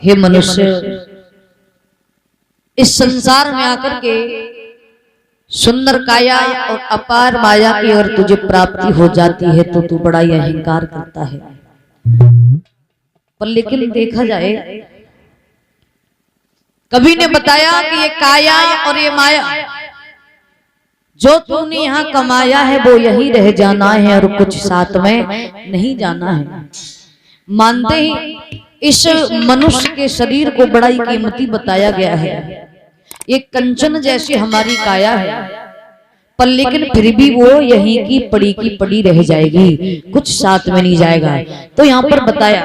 हे मनुष्य, इस संसार में आकर के सुंदर काया और अपार माया की अगर तुझे प्राप्ति हो जाती है तो तू बड़ा ही अहंकार करता है। पर लेकिन देखा जाए, कवि ने बताया कि ये काया और ये माया जो तूने यहाँ कमाया है वो यही रह जाना है और कुछ साथ में नहीं जाना है। मानते ही इस मनुष्य के शरीर को बड़ा ही कीमती बताया गया है। ये कंचन जैसी हमारी काया है, पर लेकिन फिर भी वो यहीं की पड़ी रह जाएगी, कुछ साथ में नहीं जाएगा। तो यहाँ पर बताया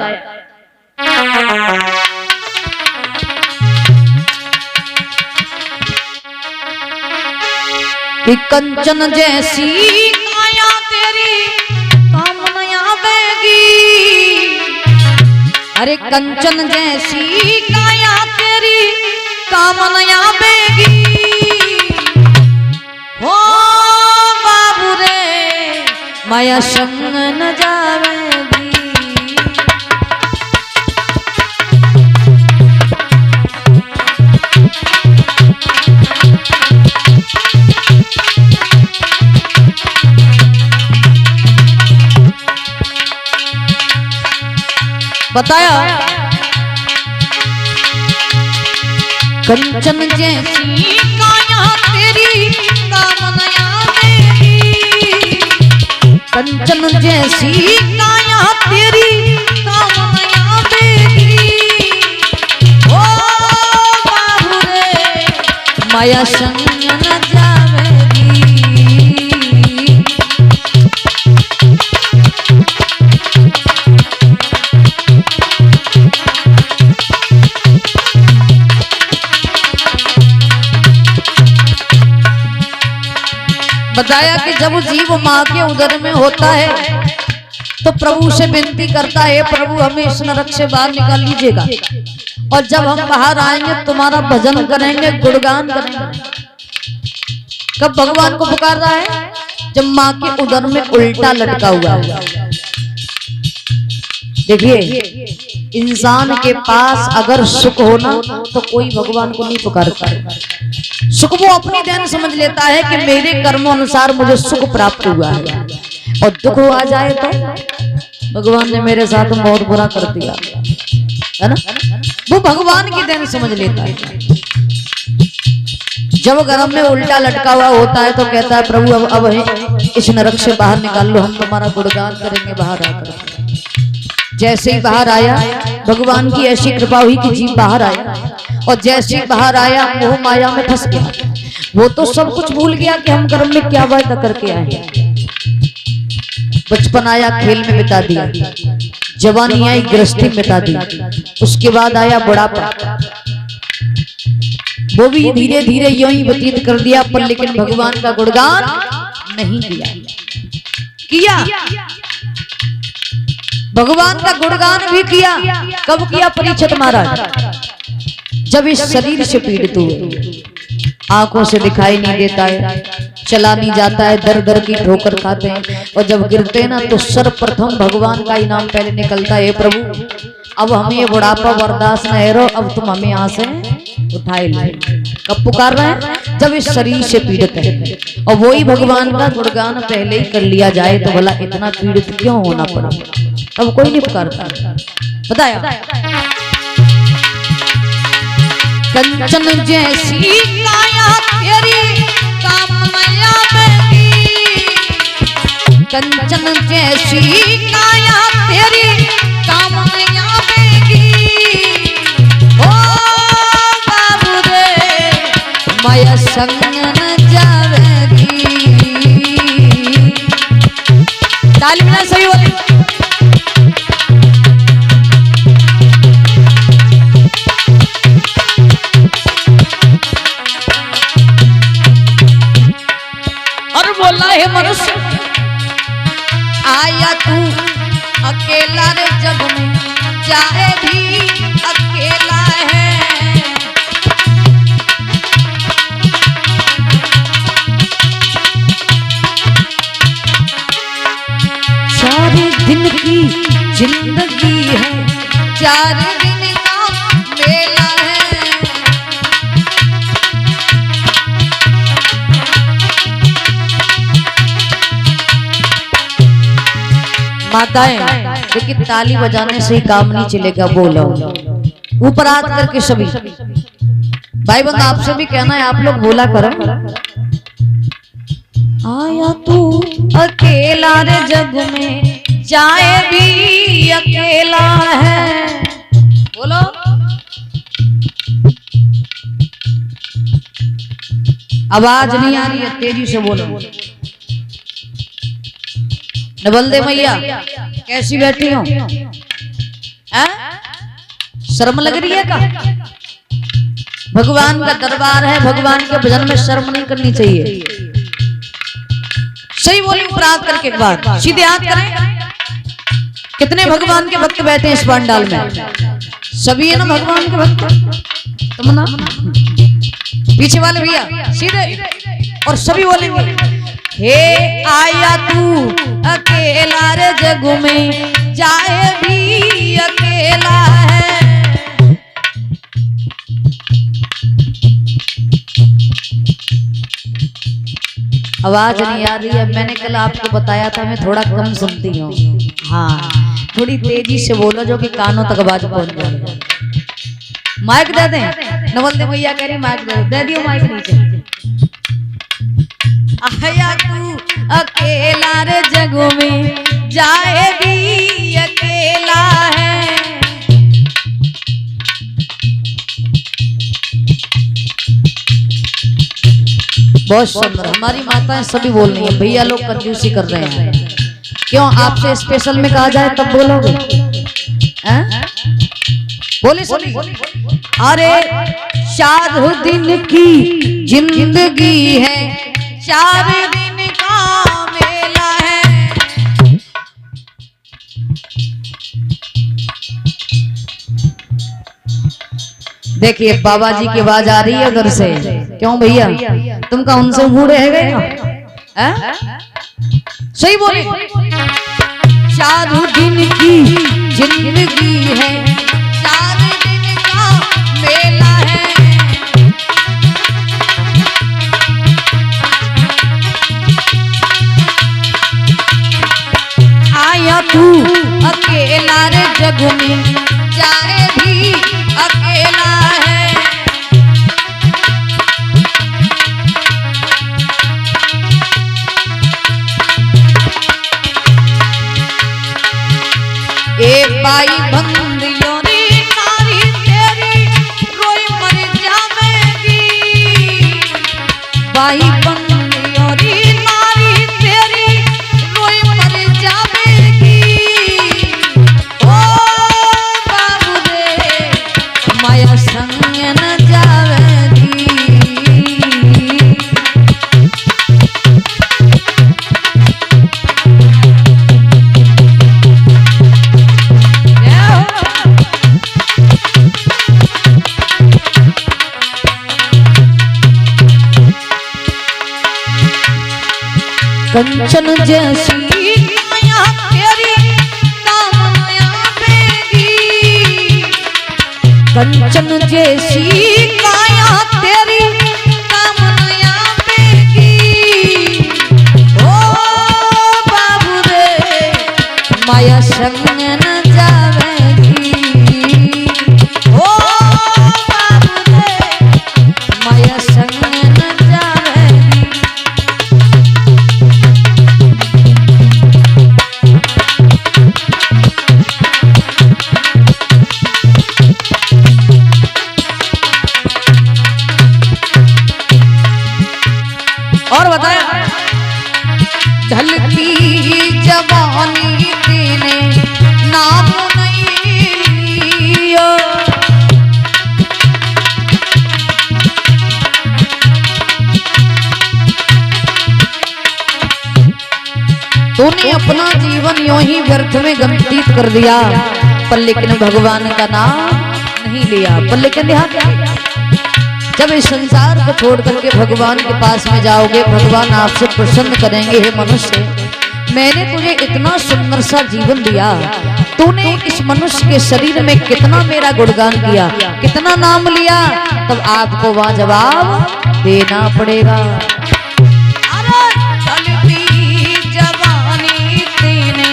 कि कंचन जैसी काया तेरी काम न आवेगी। अरे कंचन जैसी काया तेरी काम न आवेगी। हो बाबू रे माया संग न जावेगी। बताया कंचन जैसी काया तेरी काम न आवेगी। कंचन जैसी काया तेरी काम न आवेगी। ओ बाबू रे माया संग न जावेगी। बताया कि जब जीव माँ के उदर में होता है तो प्रभु से विनती करता है, प्रभु हमें इस नरक से बाहर निकाल लीजिएगा, और जब हम बाहर आएंगे तुम्हारा भजन करेंगे, गुणगान करेंगे। कब भगवान को पुकार रहा है? जब माँ के उदर में उल्टा लटका हुआ है। देखिए, इंसान के पास अगर सुख होना तो कोई भगवान को नहीं पुकारता है। सुख वो अपनी देन समझ लेता है कि मेरे कर्मों अनुसार मुझे सुख प्राप्त हुआ है, और दुख आ जाए तो भगवान ने मेरे साथ बहुत बुरा कर दिया, है ना। वो भगवान की देन समझ लेता है। जब गर्भ में उल्टा लटका हुआ होता है तो कहता है प्रभु अब इस नरक से बाहर निकाल लो, हम तुम्हारा गुणगान करेंगे बाहर आकर। जैसे ही बाहर आया, भगवान की ऐसी कृपा हुई कि जीव बाहर आया, और जैसे ही बाहर आया मोह माया में फंस गया। वो तो सब कुछ भूल गया कि हम कर्म में क्या वायदा करके आए। बचपन आया खेल में बिता दिया, जवानी आई गृहस्थी बिता दी, उसके बाद आया बुढ़ापा, वो भी धीरे धीरे यूं ही व्यतीत कर दिया। पर लेकिन भगवान का गुणगान नहीं किया। भगवान का गुणगान भी किया। कब किया? परीक्षित महाराज जब इस शरीर से पीड़ित हुए, आंखों से दिखाई नहीं देता है, चला नहीं जाता है, दर दर की ठोकर खाते हैं, और जब गिरते हैं ना तो सर्वप्रथम भगवान का ही नाम पहले निकलता है, प्रभु अब हमें ये बुढ़ापा बर्दाश्त न है, अब तुम हमें यहाँ से उठाए लो। कब पुकार रहे हैं? जब इस शरीर से पीड़ित है, और वही भगवान का गुणगान पहले ही कर लिया जाए तो भला इतना पीड़ित क्यों होना पड़ा? अब कोई नहीं पुकारता। बताया कंचन जैसी काया तेरी काम न आवेगी। कंचन जैसी काया तेरी काम न आवेगी। ओ बाबू रे माया संग न जावेगी। ताली में सही होती। बोला है मनुष्य आया तू अकेला रे जग में, जाए भी अकेला है। सारे दिन की जिंदगी है, 4 दिन का माताएं लेकिन ताली बजाने से ही काम नहीं चलेगा। बोलो ऊपर हाथ करके सभी भाई बंद, आपसे भी कहना है आप लोग बोला करो। आया तू अकेला रे जग में, जाए भी अकेला है। बोलो आवाज नहीं आ रही है, तेजी से बोलो। नवल दे मैया कैसी बैठी हो? शर्म लग रही है का? भगवान का दरबार है, भगवान के भजन में शर्म नहीं करनी चाहिए। सही बोली प्राप्त करके एक बार सीधे हाथ करें। कितने भगवान के भक्त बैठे हैं इस पंडाल में? सभी है ना भगवान के भक्त? तुम ना पीछे वाले भैया सीधे और सभी बोलेंगे हे आया तू अकेला रे जग में, जाए भी अकेला है। आवाज नहीं आ रही है। मैंने कल आपको बताया था मैं थोड़ा कम सुनती हूँ। हाँ थोड़ी तेजी से बोलो जो कि कानों तक आवाज पहुंच जाए। माइक दे दें। नवल दे भैया कह रही माइक दे दियो माइक नीचे। आया तू अकेला रे जग में, जाए भी अकेला है। बहुत सुंदर हमारी माताएं सभी बोल रही है। भैया लोग कंजूसी कर रहे हैं। क्यों आपसे स्पेशल में कहा जाए तब बोलोगे? बोले सभी। अरे 4 दिन की जिंदगी है, 4 दिन का मेला है। देखिए बाबा जी की आवाज आ रही है उधर से। क्यों भैया तुमका उनसे मुंह रह गए? सही बोले। 4 दिन की जिंदगी है, 4 दिन का मेला है। आया तू अकेला रे जग में, जाए भी अकेला है। ए बाई बंदियों नी नारी तेरी रोई मर जावेगी। बाई बंदियों नी नारी तेरी रोई मर जावेगी। ओ बाबू रे माया संग न जावेगी। कंचन जैसी माया तेरी कामना आवेगी। कंचन जैसी माया तेरी कामना आवेगी। ओ बाबू रे माया संग न जावेगी। ओ बाबू रे माया संग न जावेगी। और बताया ढलती जवानी तेने नाम नहीं लिया। तूने अपना जीवन यूं ही व्यर्थ में व्यतीत कर दिया, पर लेकिन भगवान का नाम नहीं लिया। पर लेकिन ध्यान क्या, जब इस संसार को छोड़ करके भगवान के पास में जाओगे, भगवान आपसे प्रसन्न करेंगे। हे मनुष्य, मैंने तुझे इतना सुंदर सा जीवन दिया, तूने इस मनुष्य के शरीर में कितना मेरा गुणगान किया, कितना नाम लिया, तब आपको वहां जवाब देना पड़ेगा। अरे चलती जवानी तेने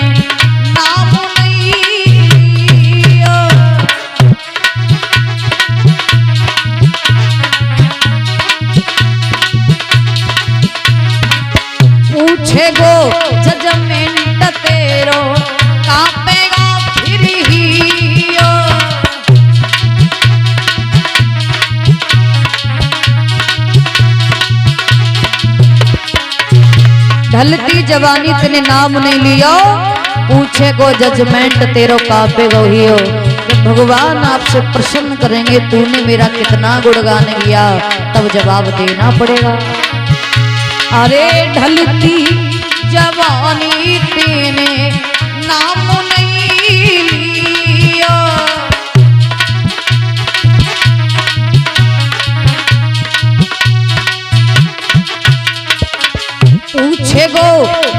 पूछे गो जजमेंट तेरो कांपेगा फिर हियो। ढलती जवानी तेने नाम नहीं लियो, पूछे को जजमेंट तेरो कांपेगा हियो। जब भगवान आपसे प्रसन्न करेंगे तूने मेरा कितना गुणगान किया, तब जवाब देना पड़ेगा। अरे ढलती जवानी तेने नाम नहीं लिया, पूछे गो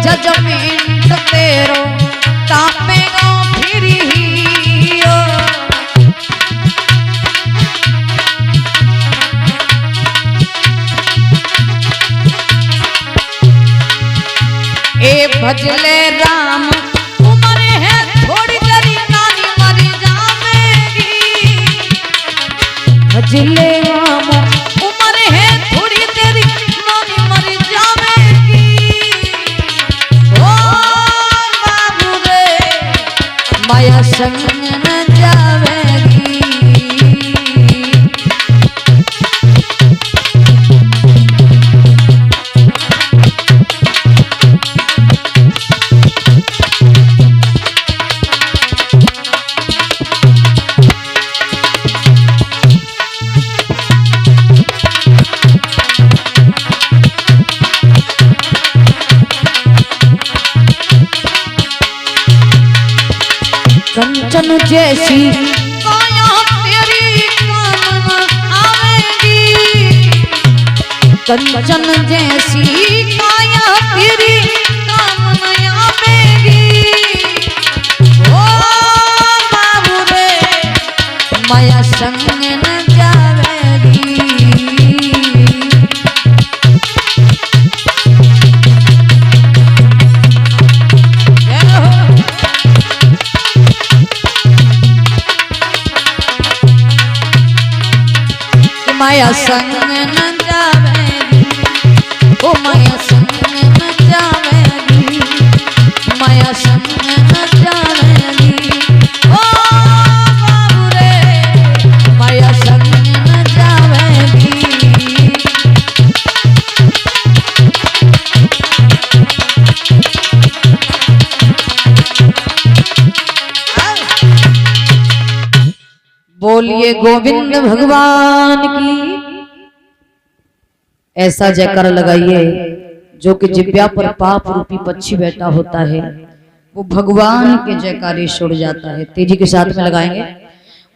जजमेंट तेरो कांपेगा फिर हियो। ए भजले राम उम्र है थोड़ी तेरी नानी मर जावेगी। भजले राम उम्र है थोड़ी तेरी नानी मर जावेगी। ओ बाबू रे माया संग न जावेगी। कंचन जैसी काया तेरी काम आवेगी। कंचन जैसी काया तेरी काम आवेगी। ओ बाबू रे माया संग न जावेगी। माया संग न जावेगी, ओ माया संग न जावेगी। माया संग न जावेगी, ओ बाबू रे माया संग न जावेगी। बोलिए गोविंद भगवान की। ऐसा जयकार लगाइए जो कि जिब्या पर पाप रूपी पक्षी बैठा होता है वो भगवान के जयकारे छोड़ जाता है। तेजी के साथ में लगाएंगे।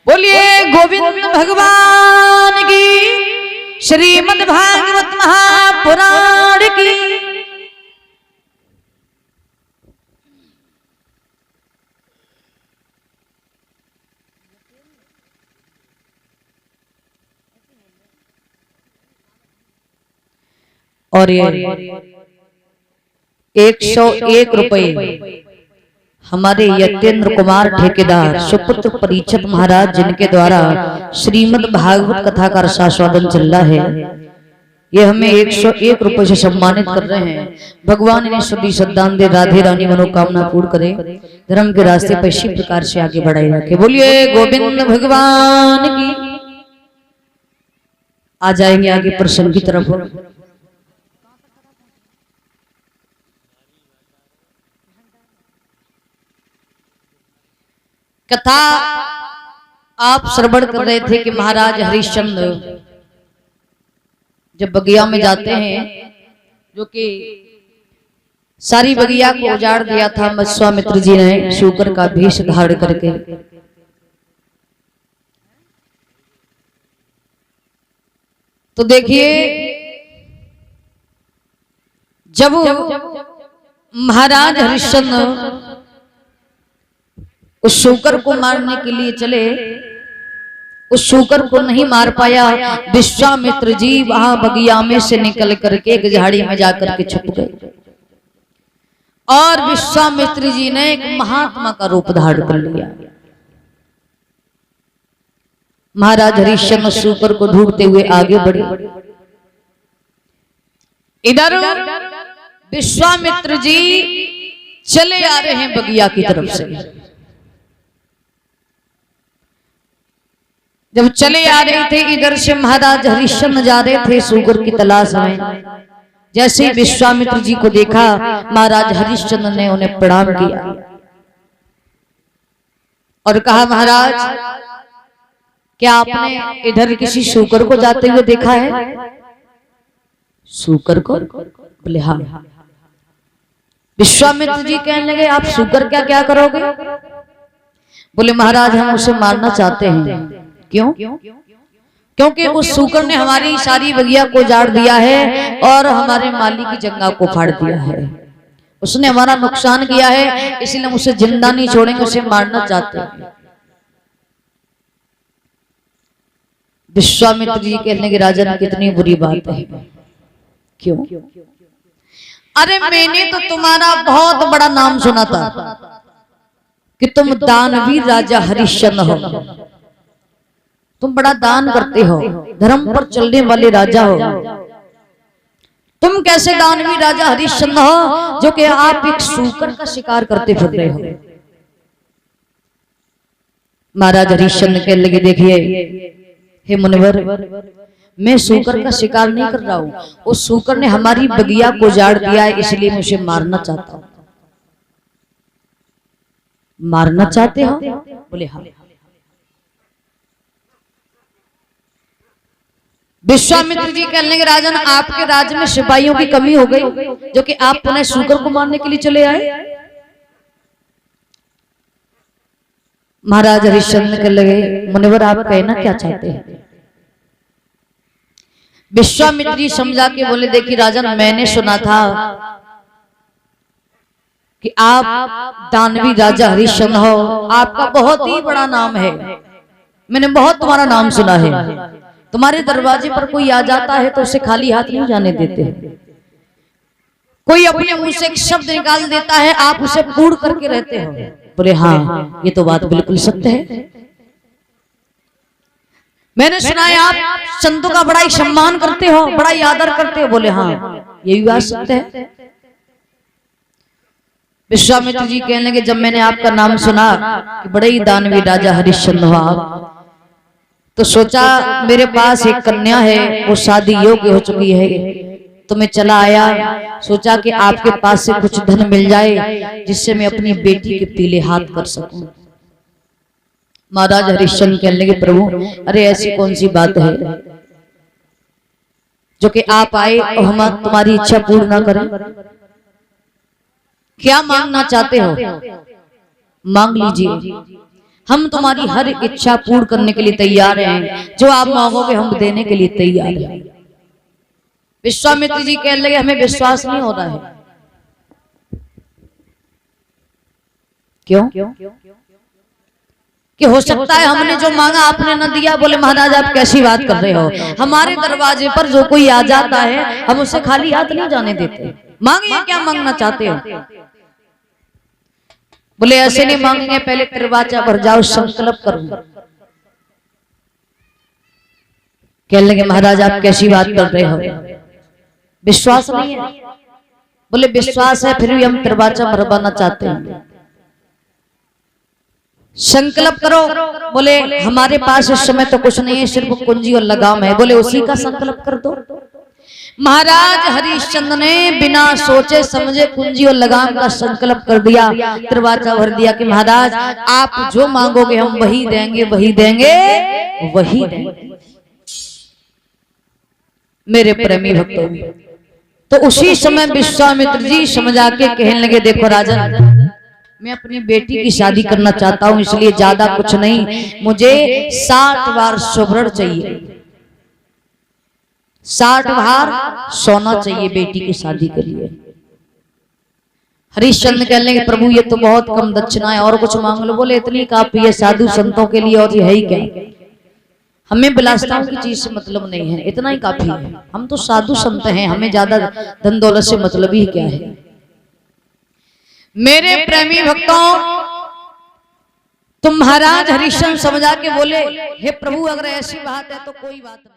बोलिए गोविंद भगवान की। श्रीमद् भागवत महापुराण की। और ये 101 रुपए हमारे यतेंद्र कुमार ठेकेदार सुपुत्र परीक्षित महाराज जिनके द्वारा श्रीमद् भागवत कथा का रसास्वादन चल रहा है, ये हमें 101 रुपए से सम्मानित कर रहे हैं। भगवान इन्हें सदी सद्दान दे, राधे रानी मनोकामना पूर्ण करे, धर्म के रास्ते पर इसी प्रकार से आगे बढ़ाए रखे। बोलिए गोविंद भगवान की। आ जाएंगे आगे प्रसंग की तरफ। कथा आप श्रवण कर रहे थे कि महाराज हरिश्चंद्र जब बगिया में जाते हैं, जो कि सारी बगिया को उजाड़ दिया था विश्वामित्र जी ने शूकर का भेष धारण करके। तो देखिए जब महाराज हरिश्चंद्र उस शूकर को मारने के लिए चले, उस शूकर को नहीं मार पाया। विश्वामित्र जी वहां बगिया में से निकल करके एक झाड़ी में जाकर के छुप गए और विश्वामित्र जी ने एक महात्मा का रूप धारण कर लिया। महाराज हरिश्चंद्र शूकर को ढूंढते हुए आगे बढ़े। इधर विश्वामित्र जी चले आ रहे हैं बगिया की तरफ से। जब चले आ रहे थे, इधर से महाराज हरिश्चंद्र जा रहे थे सूकर की तलाश में। जैसे ही विश्वामित्र जी को देखा, महाराज हरिश्चंद्र ने उन्हें प्रणाम किया और कहा, महाराज क्या आपने इधर किसी सूकर को जाते हुए देखा है? सूकर को? बोले हाँ। विश्वामित्र जी कहने लगे, आप सूकर क्या क्या करोगे? बोले महाराज हम उसे मारना चाहते हैं। क्यों? क्योंकि उस सूकर ने हमारी सारी बगिया को उजाड़ दिया है और हमारे माली की जंगा को फाड़ दिया है। उसने हमारा नुकसान किया है, इसलिए हम उसे जिंदा नहीं छोड़ेंगे, उसे मारना चाहते हैं। विश्वामित्र जी कहने के, राजन कितनी बुरी बात है। क्यों? अरे मैंने तो तुम्हारा बहुत बड़ा नाम सुना था कि तुम दानवीर राजा हरिश्चंद्र हो, तुम बड़ा दान करते हो, धर्म पर चलने वाले राजा हो। तुम कैसे दानवीर राजा हरिश्चंद्र हो जो कि आप एक सूकर का शिकार करते फिर रहे हो? महाराज हरिश्चंद्र कहने लगे, देखिए हे मुनिवर, मैं सूकर का शिकार नहीं कर रहा हूं, उस सूकर ने हमारी बगिया को उजाड़ दिया है, इसलिए मुझे मारना चाहता हूं। मारना चाहते हो? बोले हाँ। विश्वामित्र जी कहने लगे, राजन आपके राज्य में सिपाहियों की कमी हो गई जो कि आप पुनः सूकर को मारने के लिए चले आए। महाराज हरिश्चंद्र कहने लगे, मुनिवर आप कहना क्या चाहते हैं? विश्वामित्र जी समझा के बोले, देखिए राजन मैंने सुना था कि आप दानवी राजा हरिश्चंद्र हो, आपका बहुत ही बड़ा नाम है, मैंने बहुत तुम्हारा नाम सुना है। तुम्हारे दरवाजे पर कोई आ जाता है तो उसे खाली हाथ नहीं जाने देते। कोई अपने मुंह से एक शब्द निकाल देता है, आप उसे पूर्ण करके रहते हो। बोले हाँ, ये तो बात बिल्कुल सत्य है। मैंने सुना है आप संतों का बड़ा ही सम्मान करते हो, बड़ा ही आदर करते हो। बोले हाँ, ये भी बात सत्य है। विश्वामित्र जी कहने लगे, जब मैंने आपका नाम सुना कि बड़े ही दानवी राजा हरिश्चंद्र हो आप, तो सोचा मेरे पास एक कन्या है, वो शादी योग्य हो चुकी है, तो मैं चला आया, सोचा कि आपके पास से कुछ धन मिल जाए जिससे मैं अपनी बेटी के पीले हाथ कर सकूं। महाराज हरिश्चंद्र कहने लगे, प्रभु अरे ऐसी कौन सी बात है जो कि आप आए और हम तुम्हारी इच्छा पूर्ण ना करें? क्या मांगना चाहते हो? मांग लीजिए, हम तुम्हारी हर इच्छा पूर्ण करने के लिए तैयार हैं, जो आप मांगोगे हम देने के लिए तैयार हैं। विश्वामित्र जी कहने लगे, हमें विश्वास नहीं हो रहा है। क्यों? कि हो सकता है हमने जो मांगा आपने न दिया। बोले महाराज आप कैसी बात कर रहे हो, हमारे दरवाजे पर जो कोई आ जाता है हम उसे खाली हाथ नहीं जाने देते। मांगिए, क्या मांगना चाहते हो? बोले ऐसे नहीं मांगेंगे, पहले दरवाजा भर जाओ, संकल्प करो। कहने लगे महाराज आप कैसी बात कर रहे हो, विश्वास नहीं है? बोले विश्वास है, फिर भी हम दरवाजा भरवाना चाहते हैं। संकल्प करो। बोले हमारे पास इस समय तो कुछ नहीं है, सिर्फ कुंजी और लगाम है। बोले उसी का संकल्प कर दो। महाराज हरिश्चंद्र ने बिना सोचे समझे कुंजी और लगाम का संकल्प कर दिया, दरवाजा भर दिया कि महाराज आप जो मांगोगे हम वही देंगे, वही देंगे, वही देंगे। मेरे प्रेमी भक्तों, तो उसी समय विश्वामित्र जी समझा के कहने लगे, देखो राजन मैं अपनी बेटी की शादी करना चाहता हूं, इसलिए ज्यादा कुछ नहीं, मुझे 60 बार स्वर्ण चाहिए, 60 बार सोना चाहिए बेटी की शादी के लिए। हरिश्चंद्र कहने लगे प्रभु ये तो बहुत कम दक्षिणा है, और कुछ मांग लो। बोले इतनी काफी है साधु संतों के लिए, और ये है ही क्या, हमें विलासिताओं की चीज से मतलब नहीं है, इतना ही काफी है। हम तो साधु संत हैं, हमें ज्यादा धन दौलत से मतलब ही क्या है। मेरे प्रेमी भक्तों, तुम महाराज हरिश्चंद्र समझा के बोले हे प्रभु अगर ऐसी बात है तो कोई बात नहीं।